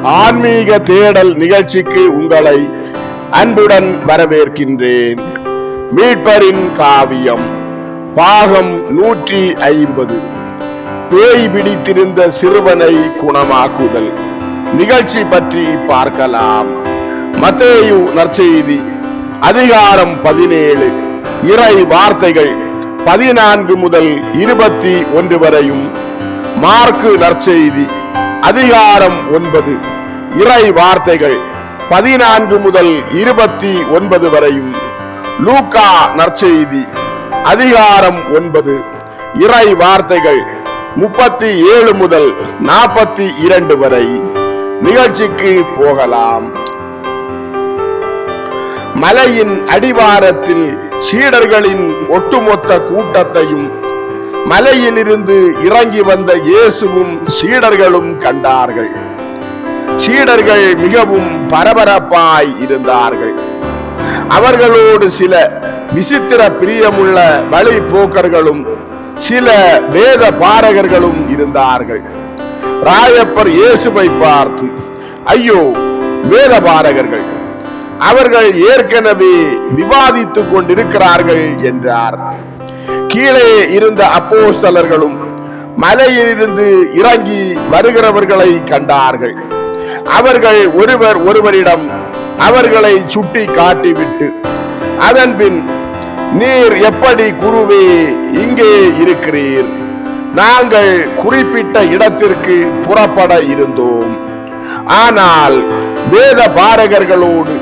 ஆன்மீக தேடல் நிகழ்ச்சிக்கு உங்களை அன்புடன் வரவேற்கின்றேன். மீட்பரின் காவியம் பாகம் 150 பேய் பிடித்திருந்த சிறுவனை குணமாக்குதல் நிகழ்ச்சி பற்றி பார்க்கலாம். மத்தேயு நற்செய்தி அதிகாரம் 17 இறை வார்த்தைகள் 14 முதல் 21 வரையும், மார்க்கு நற்செய்தி அதிகாரம் 9 இறை வார்த்தைகள் 14 முதல் 29 வரையும், லூக்கா நற்செய்தி அதிகாரம் 9 இறை வார்த்தைகள் 37 முதல் 42 வரை. நிகழ்ச்சிக்கு போகலாம். மலையின் அடிவாரத்தில் சீடர்களின் ஒட்டுமொத்த கூட்டத்தையும் மலையிலிருந்து இறங்கி வந்த இயேசுவும் சீடர்களும் கண்டார்கள். சீடர்கள் மிகவும் பரபரப்பாய் இருந்தார்கள். அவர்களோடு சில விசித்திர பிரியமுள்ள வழிபோக்கர்களும் சில வேத பாரகர்களும் இருந்தார்கள். ராயப்பர் இயேசுவை பார்த்து, ஐயோ வேத பாரகர்கள், அவர்கள் ஏற்கனவே விவாதித்துக் கொண்டிருக்கிறார்கள் என்றார். கீழே இருந்த அப்போஸ்தலர்களும் மலையிலிருந்து இறங்கி வருகிறவர்களை கண்டார்கள். அவர்கள் ஒருவர் ஒருவரிடம் அவர்களை சுட்டி காட்டிவிட்டு, அதன்பின், நீர் எப்படி குருவே இங்கே இருக்கிறீர்? நாங்கள் குறிப்பிட்ட இடத்திற்கு புறப்பட இருந்தோம். ஆனால் வேத பாரகர்களோடு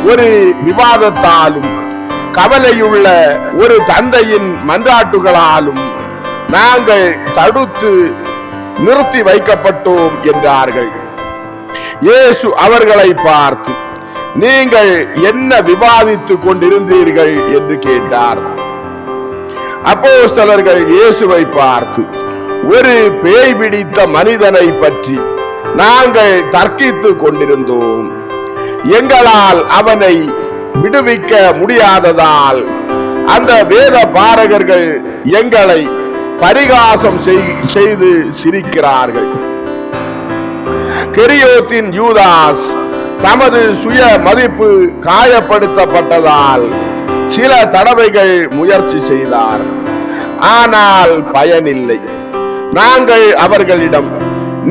ஒரு விவாதத்தாலும் கவலையுள்ள ஒரு தந்தையின் மன்றாட்டுகளாலும் நாங்கள் தடுத்து நிறுத்தி வைக்கப்பட்டோம் என்றார்கள். இயேசு அவர்களை பார்த்து, நீங்கள் என்ன விவாதித்துக் கொண்டிருந்தீர்கள் என்று கேட்டார். அப்போஸ்தலர்கள் இயேசுவை பார்த்து, ஒரு பேய் பிடித்த மனிதனை பற்றி நாங்கள் தர்க்கித்துக் கொண்டிருந்தோம். எங்களால் அவனை விடுவிக்க முடியாததால் அந்த வேத பாரகர்கள் எங்களை பரிகாசம் செய்து சிரிக்கிறார்கள். கெரியோத்தின் யூதாஸ் தமது சுய மதிப்பு காயப்படுத்தப்பட்டதால் சில தடவைகள் முயற்சி செய்தார். ஆனால் பயனில்லை. நாங்கள் அவர்களிடம்,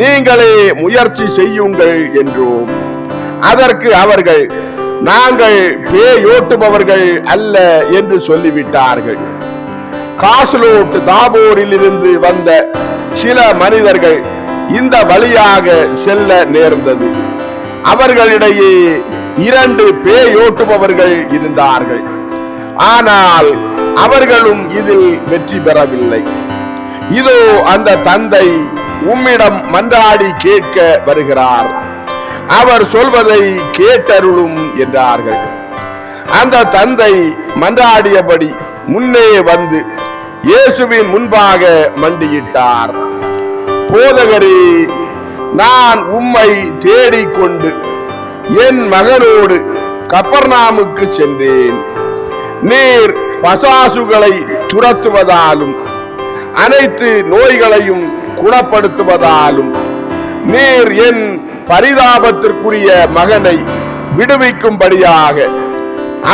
நீங்களே முயற்சி செய்யுங்கள் என்றோம். அதற்கு அவர்கள், நாங்கள் பேயோட்டுபவர்கள் அல்ல என்று சொல்லிவிட்டார்கள். காசுலோட் தாபோரில் இருந்து வந்த சில மனிதர்கள் இந்த வழியாக செல்ல நேர்ந்தது. அவர்களிடையே 2 பேயோட்டுபவர்கள் இருந்தார்கள். ஆனால் அவர்களும் இதில் வெற்றி பெறவில்லை. இதோ அந்த தந்தை உம்மிடம் மன்றாடி கேட்க வருகிறார். அவர் சொல்வதை கேட்டருளும் என்றார்கள். அந்த தந்தை மன்றாடியபடி முன்னே வந்து இயேசுவின் முன்பாக மண்டியிட்டார். போதகரே, நான் உம்மை தேடிக்கொண்டு என் மகனோடு கப்பர்நாமுக்கு சென்றேன். நீர் பசாசுகளை துரத்துவதாலும் அனைத்து நோய்களையும் குணப்படுத்துவதாலும் நீர் என் பரிதாபத்திற்குரிய மகனை விடுவிக்கும்படியாக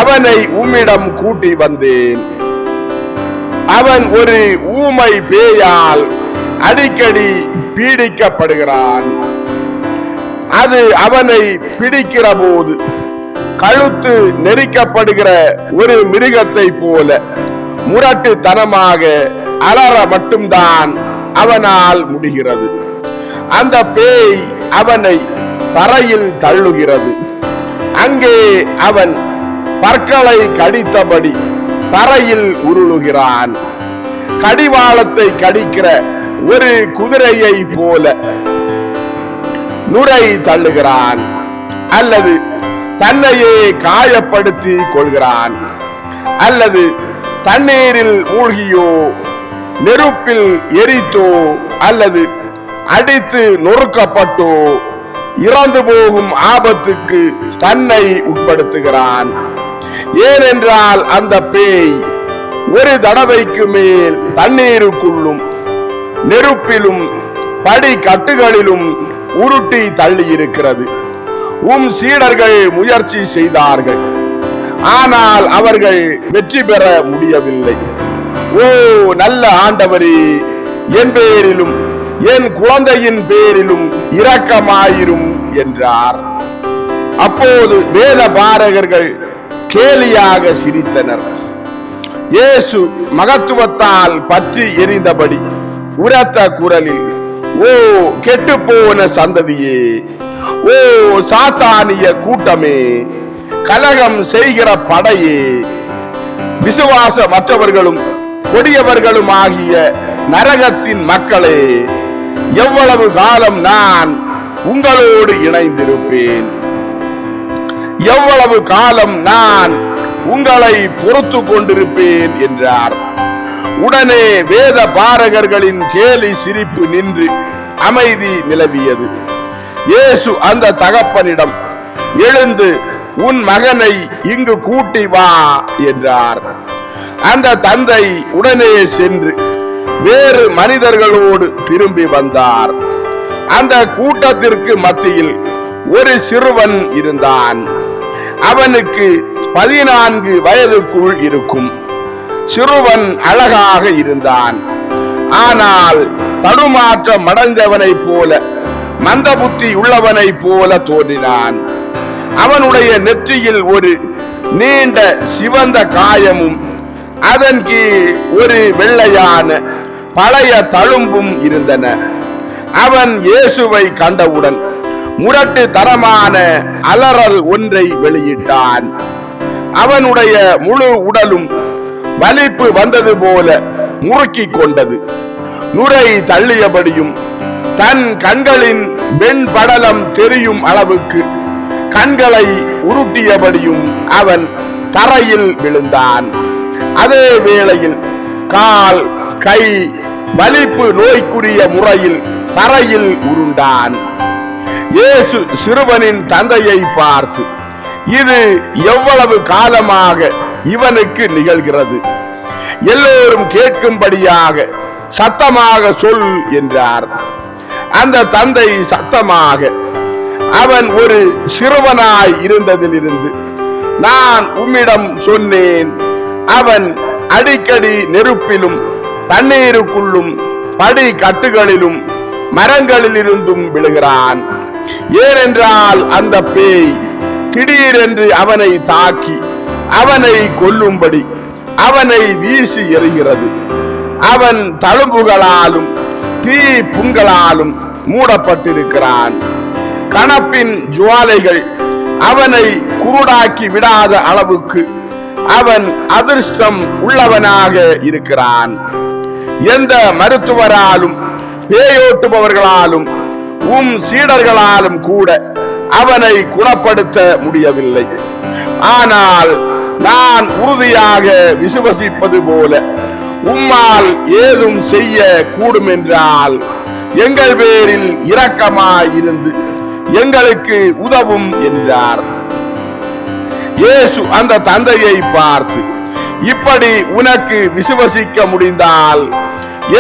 அவனை உம்மிடம் கூட்டி வந்தேன். அவன் ஒரு ஊமை பேயால் அடிக்கடி பீடிக்கப்படுகிறான். அது அவனை பிடிக்கிற போது கழுத்து நெரிக்கப்படுகிற ஒரு மிருகத்தை போல முரட்டுத்தனமாக அலற மட்டும்தான் அவனால் முடிகிறது. அந்த பேய் அவனை தரையில் தள்ளுகிறது. அங்கே அவன் பற்களை கடித்தபடி தரையில் உருளுகிறான். கடிவாளத்தை கடிக்கிற ஒரு குதிரையை போல நுரை தள்ளுகிறான், அல்லது தன்னையே காயப்படுத்தி கொள்கிறான், அல்லது தண்ணீரில் மூழ்கியோ நெருப்பில் எரித்தோ அல்லது அடித்து நொறுக்கப்பட்டோ இறந்து போகும் ஆபத்துக்கு தன்னை உட்படுத்துகிறான். ஏனென்றால் அந்த பேய் ஒரு தடவைக்கு மேல் தண்ணீருக்குள்ளும் நெருப்பிலும் படி கட்டுகளிலும் உருட்டி தள்ளி இருக்கிறது. சீடர்கள் முயற்சி செய்தார்கள், ஆனால் அவர்கள் வெற்றி பெற முடியவில்லை. ஓ நல்ல ஆண்டவரே, என் பேரிலும் என் குழந்தையின் பேரிலும் இரக்கமாயிரும் என்றார். அப்போது வேத பாரகர்கள் கேலியாக சிரித்தனர். இயேசு மகத்துவத்தால் பற்றி எரிந்தபடி உரத்த குரலில், ஓ கெட்டுப்போன சந்ததியே, ஓ சாத்தானிய கூட்டமே, கலகம் செய்கிற படையே, விசுவாசமற்றவர்களும் கொடியவர்களும் ஆகிய நரகத்தின் மக்களே, எவ்வளவு காலம் நான் உங்களோடு இணைந்திருப்பேன்? எவ்வளவு காலம் நான் உங்களை பொறுத்து கொண்டிருப்பேன் என்றார். உடனே வேத பாரகர்களின் கேலி சிரிப்பு நின்று அமைதி நிலவியது. இயேசு அந்த தகப்பனிடம், எழுந்து உன் மகனை இங்கு கூட்டி வா என்றார். அந்த தந்தை உடனே சென்று வேறு மனிதர்களோடு திரும்பி வந்தார். அந்த கூட்டத்திற்கு மத்தியில் ஒரு சிறுவன் இருந்தான். அவனுக்கு 14 வயதுக்குள் இருக்கும். சிறுவன் அழகாக இருந்தான். ஆனால் தடுமாற்றம் அடைந்தவனை போல, மந்த புத்தி உள்ளவனை போல தோன்றினான். அவனுடைய நெற்றியில் ஒரு நீண்ட சிவந்த காயமும் அதன் கீழ் ஒரு வெள்ளையான பழைய தழும்பும் இருந்தன. அவன் இயேசுவை கண்டவுடன் முரட்டு தரமான அலறல் ஒன்றை வெளியிட்டான். அவனுடைய முழு உடலும் வலிப்பு வந்தது போல முறுக்கிக் கொண்டது. நுரை தள்ளியபடியும் தன் கண்களின் வெண்படலம் தெரியும் அளவுக்கு கண்களை உருட்டியபடியும் அவன் தரையில் விழுந்தான். அதே வேளையில் கால் கை வலிப்பு நோய்க்குரிய முறையில் தரையில் உருண்டான். இயேசு சிறுவனின் தந்தையை பார்த்து, இது எவ்வளவு காலமாக இவனுக்கு நிகழ்கிறது? எல்லோரும் கேட்கும்படியாக சத்தமாக சொல் என்றார். அந்த தந்தை சத்தமாக, அவன் ஒரு சிறுவனாய் இருந்ததிலிருந்து நான் உம்மிடம் சொன்னேன், அவன் அடிக்கடி நெருப்பிலும் தண்ணீருக்குள்ளும் படி கட்டுகளிலும் மரங்களிலிருந்தும் விழுகிறான். ஏனென்றால் அந்த பேய் திடீரென்று அவனை தாக்கி அவனை கொல்லும்படி அவனை வீசி எறிகிறது. அவன் தழும்புகளாலும் தீ புண்களாலும் மூடப்பட்டிருக்கிறான். கணப்பின் ஜுவாலைகள் அவனை குருடாக்கி விடாத அளவுக்கு அவன் அதிர்ஷ்டம் உள்ளவனாக இருக்கிறான். எந்த மருத்துவராலும் பேயோட்டுபவர்களாலும் சீடர்களாலும் கூட அவனை குணப்படுத்த முடியவில்லை. ஆனால் நான் உறுதியாக விசுவசிப்பது போல உம்மால் ஏதும் செய்ய கூடும் என்றால் எங்கள் பேரில் இரக்கமாயிருந்து எங்களுக்கு உதவும் என்றார். இயேசு அந்த தந்தையை பார்த்து, இப்படி உனக்கு விசுவசிக்க முடிந்தால்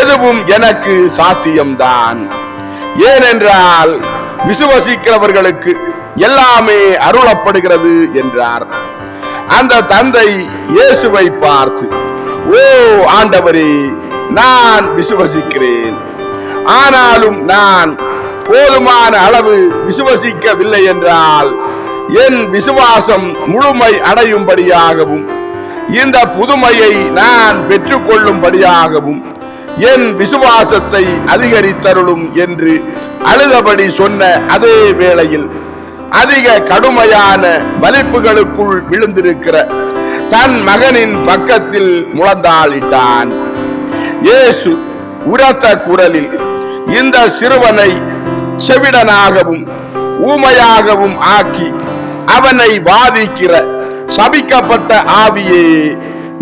எதுவும் எனக்கு சாத்தியம்தான். ஏனென்றால் விசுவசிக்கிறவர்களுக்கு எல்லாமே அருளப்படுகிறது என்றார். அந்த தந்தை இயேசுவை பார்த்து, ஓ ஆண்டவரே, நான் விசுவசிக்கிறேன், ஆனாலும் நான் போதுமான அளவு விசுவசிக்கவில்லை என்றால் என் விசுவாசம் முழுமை அடையும்படியாகவும் இந்த புதுமையை நான் பெற்றுக்கொள்ளும்படியாகவும் என் விசுவாசத்தை அதிகரித்தருளும் என்று அழுதபடி சொன்ன அதே வேளையில் அதிக கடுமையான வலிப்புகளுக்குள் விழுந்திருக்கிற தன் மகனின் பக்கத்தில் முழந்தாளிட்டான். இயேசு உரத்த குரலில் இந்த சிறுவனை செவிடனாகவும் ஊமையாகவும் ஆக்கி அவனை வாதிக்கிற சபிக்கப்பட்ட ஆவியே,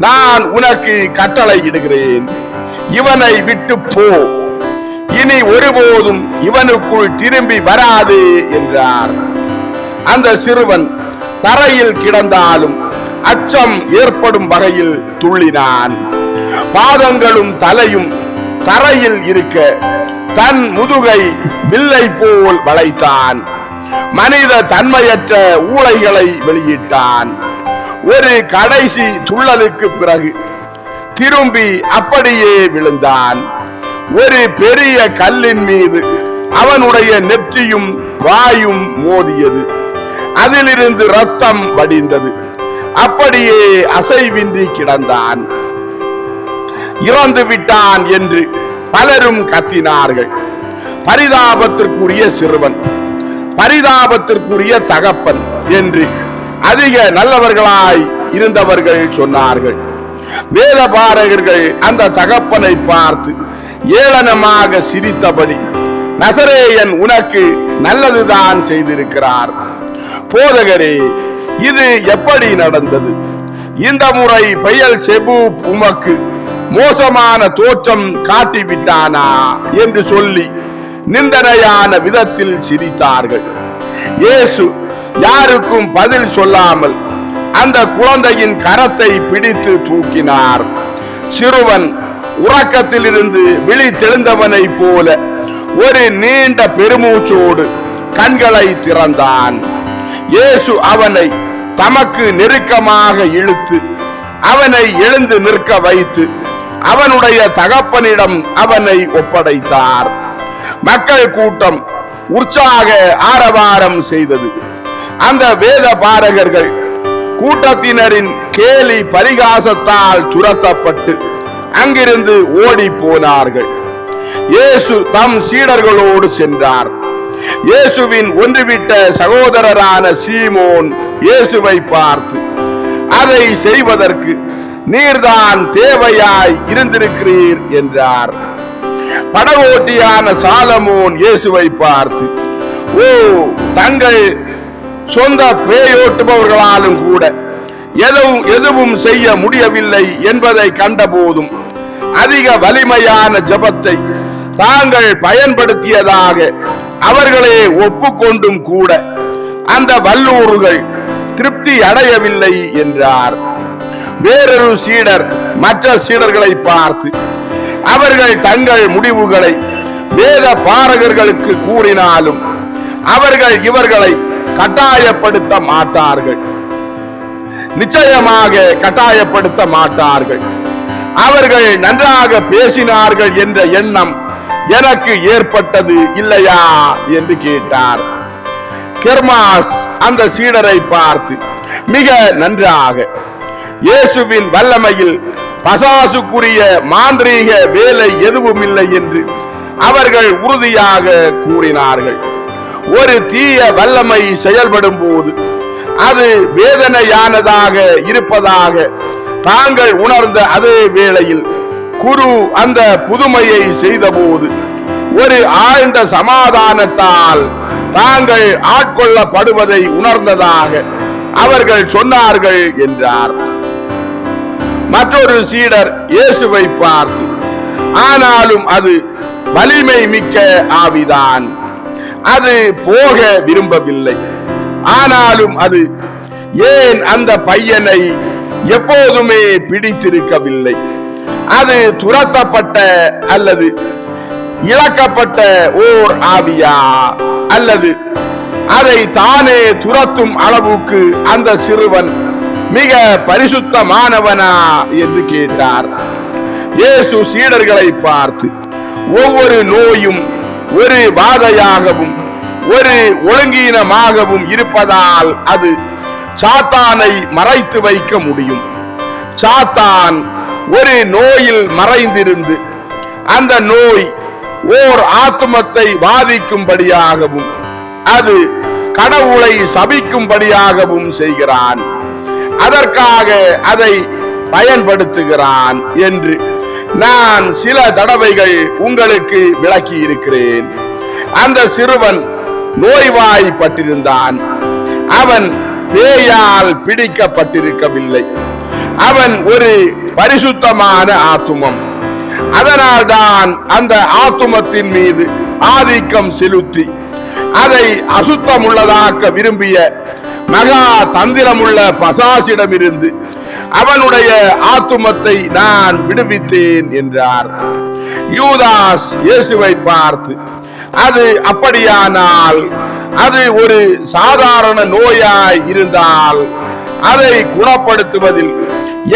நான் உனக்கு கட்டளை இடுகிறேன், இவனை விட்டு போ, இனி ஒருபோதும் இவனுக்குள் திரும்பி வராதே என்றார். அந்த சிறுவன் தரையில் கிடந்தாலும் அச்சம் ஏற்படும் வகையில் துள்ளினான். பாதங்களும் தலையும் தரையில் இருக்க தன் முதுகை வில்லை போல் வளைத்தான். மனித தன்மையற்ற ஊளைகளை வெளியிட்டான். ஒரு கடைசி துள்ளலுக்கு பிறகு திரும்பி அப்படியே விழுந்தான். ஒரு பெரிய கல்லின் மீது அவனுடைய நெற்றியும் வாயும் மோதியது. அதிலிருந்து ரத்தம் வடிந்தது. அப்படியே அசைவின்றி கிடந்தான். இறந்து விட்டான் என்று பலரும் கத்தினார்கள். பரிதாபத்திற்குரிய சிறுவன், பரிதாபத்திற்குரிய தகப்பன் என்று அதிக நல்லவர்களாய் இருந்தவர்கள் சொன்னார்கள். வேதபாரகர்கள் அந்த தகப்பனை பார்த்து ஏளனமாக சிரித்தபடி, நசரேயன் உனக்கு நல்லதுதான் செய்திருக்கிறார். போதகரே, இது எப்படி நடந்தது? இந்த முறை பெயல்செபூ உமக்கு மோசமான தோற்றம் காட்டிவிட்டானா என்று சொல்லி நிந்தனையான விதத்தில் சிரித்தார்கள். இயேசு யாருக்கும் பதில் சொல்லாமல் அந்த குழந்தையின் கரத்தை பிடித்து தூக்கினார். சிறுவன் உறக்கத்திலிருந்து விழித்தெழுந்தவனை போல ஒரு நீண்ட பெருமூச்சோடு கண்களை திறந்தான். இயேசு அவனை தமக்கு நெருக்கமாக இழுத்து அவனை எழுந்து நிற்க வைத்து அவனுடைய தகப்பனிடம் அவனை ஒப்படைத்தார். மக்கள் கூட்டம் உற்சாக ஆரவாரம் செய்தது. அந்த வேத பாரகர்கள் கூட்டத்தினரின் கேலி பரிகாசத்தால் துரத்தப்பட்டு அங்கிருந்து ஓடி போனார்கள். இயேசு தம் சீடர்களோடு சென்றார். இயேசுவின் ஒன்றுவிட்ட சகோதரரான சீமோன் இயேசுவை பார்த்து, அதை செய்வதற்கு நீர்தான் தேவையாய் இருந்திருக்கிறீர் என்றார். படகோட்டியான சாலமோன் இயேசுவை பார்த்து, ஓ, தங்கள் சொந்த பேயோட்டுபவர்களாலும் கூட எதுவும் செய்ய முடியவில்லை என்பதை கண்டபோதும் அதிக வலிமையான ஜெபத்தை தாங்கள் பயன்படுத்தியதாக அவர்களே ஒப்புக்கொண்டும் கூட அந்த வல்லூறுகள் திருப்தி அடையவில்லை என்றார். வேறொரு சீடர் மற்ற சீடர்களை பார்த்து, அவர்கள் தங்கள் முடிவுகளை வேத பாரகர்களுக்கு கூறினாலும் அவர்கள் இவர்களை கட்டாயப்படுத்த மாட்டார்கள், நிச்சயமாக கட்டாயப்படுத்த மாட்டார்கள். அவர்கள் நன்றாக பேசினார்கள் என்ற எண்ணம் எனக்கு ஏற்பட்டது இல்லையா என்று கேட்டார். கெர்மாஸ் அந்த சீடரை பார்த்து, மிக நன்றாக, இயேசுவின் வல்லமையில் பசாசுக்குரிய மாந்திரீக வேலை எதுவும் இல்லை என்று அவர்கள் உறுதியாக கூறினார்கள். ஒரு தீய வல்லமை செயல்படும் போது அது வேதனையானதாக இருப்பதாக தாங்கள் உணர்ந்த அதே வேளையில் குரு அந்த புதுமையை செய்தபோது ஒரு ஆழ்ந்த சமாதானத்தால் தாங்கள் ஆட்கொள்ளப்படுவதை உணர்ந்ததாக அவர்கள் சொன்னார்கள் என்றார். மற்றொரு சீடர் இயேசுவை பார்த்து, ஆனாலும் அது வலிமை மிக்க ஆவிதான், அது போக விரும்பவில்லை. ஆனாலும் அது ஏன் அந்த பையனை எப்போதுமே பிடித்திருக்கவில்லை? அது துரத்தப்பட்ட அல்லது இழக்கப்பட்ட ஓர் ஆவியா, அல்லது அதை தானே துரத்தும் அளவுக்கு அந்த சிறுவன் மிக பரிசுத்தமானவனா என்று கேட்டார். இயேசு சீடர்களை பார்த்து, ஒவ்வொரு நோயும் ஒரு வாதையாகவும் ஒரு ஒழுங்கீனமாகவும் இருப்பதால் அது சாத்தானை மறைத்து வைக்க முடியும். சாத்தான் ஒரு நோயில் மறைந்திருந்து அந்த நோய் ஓர் ஆத்துமத்தை பாதிக்கும்படியாகவும் அது கடவுளை சபிக்கும்படியாகவும் செய்கிறான். அதற்காக அதை பயன்படுத்துகிறான் என்று நான் சில தடவைகள் உங்களுக்கு விளக்கி இருக்கிறேன். அந்த சிறுவன் நோய்வாய்ப்பட்டிருந்தான். அவன் பேயால் பிடிக்கப்பட்டிருக்கவில்லை. அவன் ஒரு பரிசுத்தமான ஆத்துமம். அதனால்தான் அந்த ஆத்துமத்தின் மீது ஆதிக்கம் செலுத்தி அதை அசுத்தமுள்ளதாக்க விரும்பிய மகா தந்திரமுள்ள பசாசிடமிருந்து அவனுடைய ஆத்துமத்தை நான் விடுவித்தேன் என்றார். யூதாஸ் இயேசுவை பார்த்து, அது அப்படியானால் அது ஒரு சாதாரண நோயாய் இருந்தால் அதை குணப்படுத்துவதில்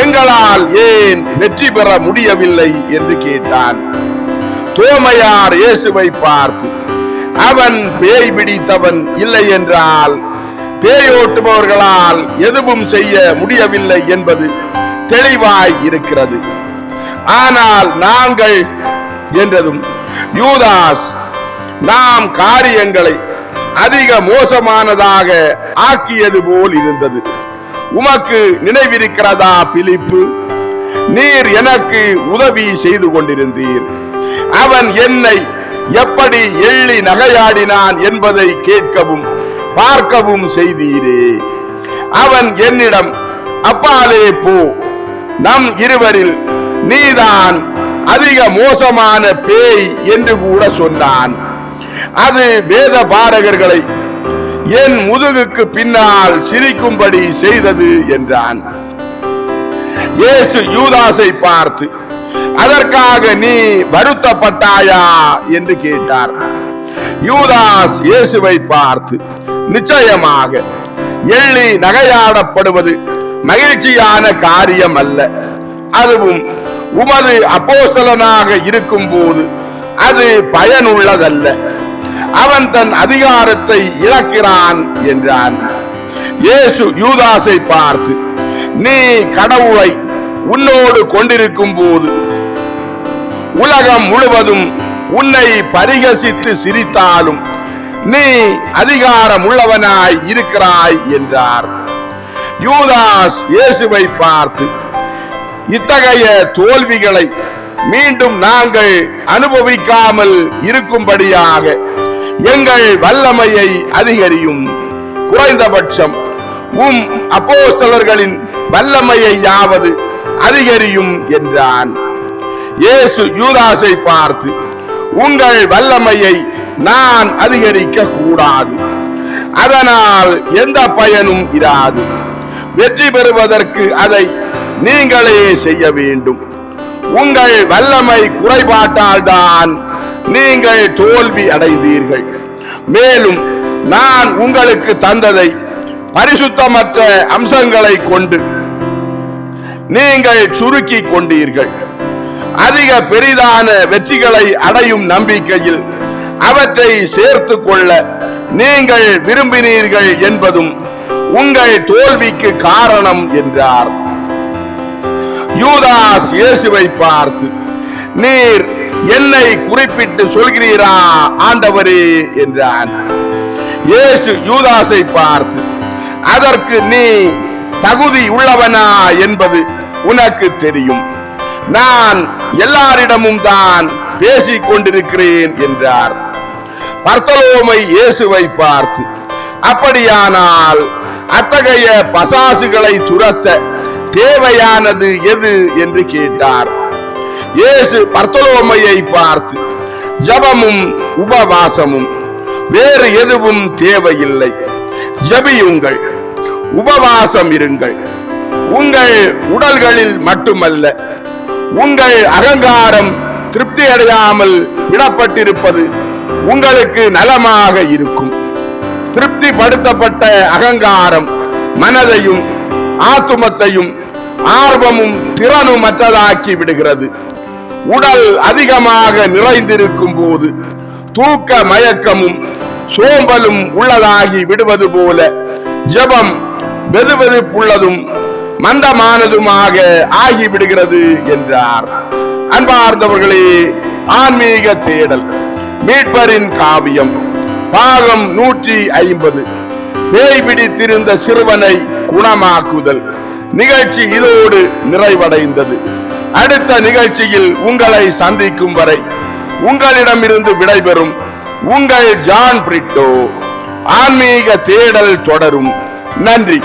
எங்களால் ஏன் வெற்றி பெற முடியவில்லை என்று கேட்டான். தோமையார் இயேசுவை பார்த்து, அவன் பேய் பிடித்தவன் இல்லை என்றால் பேயோட்டுபவர்களால் எதுவும் செய்ய முடியவில்லை என்பது தெளிவாய் இருக்கிறது. ஆனால் நாங்கள் என்றதும் யூதாஸ், நாம் காரியங்களை அதிக மோசமானதாக ஆக்கியது போல் இருந்தது. உமக்கு நினைவிருக்கிறதா பிலிப்பு? நீர் எனக்கு உதவி செய்து கொண்டிருந்தீர். அவன் என்னை எப்படி எள்ளி நகையாடினான் என்பதை கேட்கவும் பார்க்கவும் செய்தீரே. அவன் என்னிடம், அப்பாலே போ, நம் இருவரில் நீதான் அதிக மோசமான பேய் என்று கூட சொன்னான். அது வேத பாரகர்களை என் முதுகுக்கு பின்னால் சிரிக்கும்படி செய்தது என்றான். இயேசு யூதாசை பார்த்து, அதற்காக நீ வருத்தப்பட்டாயா என்று கேட்டார். யூதாஸ் இயேசுவை பார்த்து, நிச்சயமாக எள்ளி நகையாடப்படுவது மகிழ்ச்சியான காரியம் அல்ல. அதுவும் உமது அப்போஸ்தலனாக இருக்கும் போது அது பயனுள்ளதல்ல. அவன் தன் அதிகாரத்தை இழக்கிறான் என்றான். இயேசு யூதாசை பார்த்து, நீ கடவுளை உன்னோடு கொண்டிருக்கும் போது உலகம் முழுவதும் உன்னை பரிகசித்து சிரித்தாலும் நீ அதிகாரம் உள்ளவனாய் இருக்கிறாய் என்றார். யூதாஸ் இயேசுவை பார்த்து, இத்தகைய தோல்விகளை மீண்டும் நாங்கள் அனுபவிக்காமல் இருக்கும்படியாக எங்கள் வல்லமையை அதிகரியும். குறைந்தபட்சம் உம் அப்போஸ்தலர்களின் வல்லமையாவது அதிகரியும் என்றான். இயேசு யூதாசை பார்த்து, உங்கள் வல்லமையை நான் அதிகரிக்க கூடாது. அதனால் எந்த பயனும் இராது. வெற்றி பெறுவதற்கு அதை நீங்களே செய்ய வேண்டும். உங்கள் வல்லமை குறைபாட்டால் தான் நீங்கள் தோல்வி அடைந்தீர்கள். மேலும் நான் உங்களுக்கு தந்ததை பரிசுத்தமற்ற அம்சங்களை கொண்டு நீங்கள் சுருக்கி கொண்டீர்கள். அதிக பெரிதான வெற்றிகளை அடையும் நம்பிக்கையில் அவற்றை சேர்த்து கொள்ள நீங்கள் விரும்பினீர்கள் என்பதும் உங்கள் தோல்விக்கு காரணம் என்றார். யூதாஸ் இயேசுவை பார்த்து, நீர் என்னை குறிப்பிட்டு சொல்கிறீரா ஆண்டவரே என்றான். இயேசு யூதாசை பார்த்து, அதற்கு நீ தகுதி உள்ளவனா என்பது உனக்கு தெரியும். நான் எல்லாரிடமும் தான் பேசிக் கொண்டிருக்கிறேன் என்றார். பர்த்தலோமை இயேசுவை பார்த்து, அப்படியானால் அத்தகைய பசாசுகளை துரத்த தேவையானது எது என்று கேட்டார். இயேசு பர்த்தலோமையை பார்த்து, ஜபமும் உபவாசமும், வேறு எதுவும் தேவையில்லை. ஜபியுங்கள், உபவாசம் இருங்கள். உங்கள் உடல்களில் மட்டுமல்ல, உங்கள் அகங்காரம் திருப்தி அடையாமல் விடப்பட்டிருப்பது உங்களுக்கு நலமாக இருக்கும். திருப்திப்படுத்தப்பட்ட அகங்காரம் மனதையும் ஆத்துமத்தையும் ஆர்வமும் திறனுமற்றதாக்கி விடுகிறது. உடல் அதிகமாக நிறைந்திருக்கும் போது தூக்க மயக்கமும் சோம்பலும் உள்ளதாகி விடுவது போல ஜெபம் வெதுவெதுப்புள்ளதும் மந்தமானதுமாக ஆகிவிடுகிறது என்றார். அன்பார்ந்தவர்களே, ஆன்மீக தேடல் மீட்பரின் காவியம் பாகம் 150 பேய் பிடித்திருந்த சிறுவனை குணமாக்குதல் நிகழ்ச்சி இதோடு நிறைவடைந்தது. அடுத்த நிகழ்ச்சியில் உங்களை சந்திக்கும் வரை உங்களிடமிருந்து விடைபெறும் உங்கள் ஜான் பிரிட்டோ. ஆன்மீக தேடல் தொடரும். நன்றி.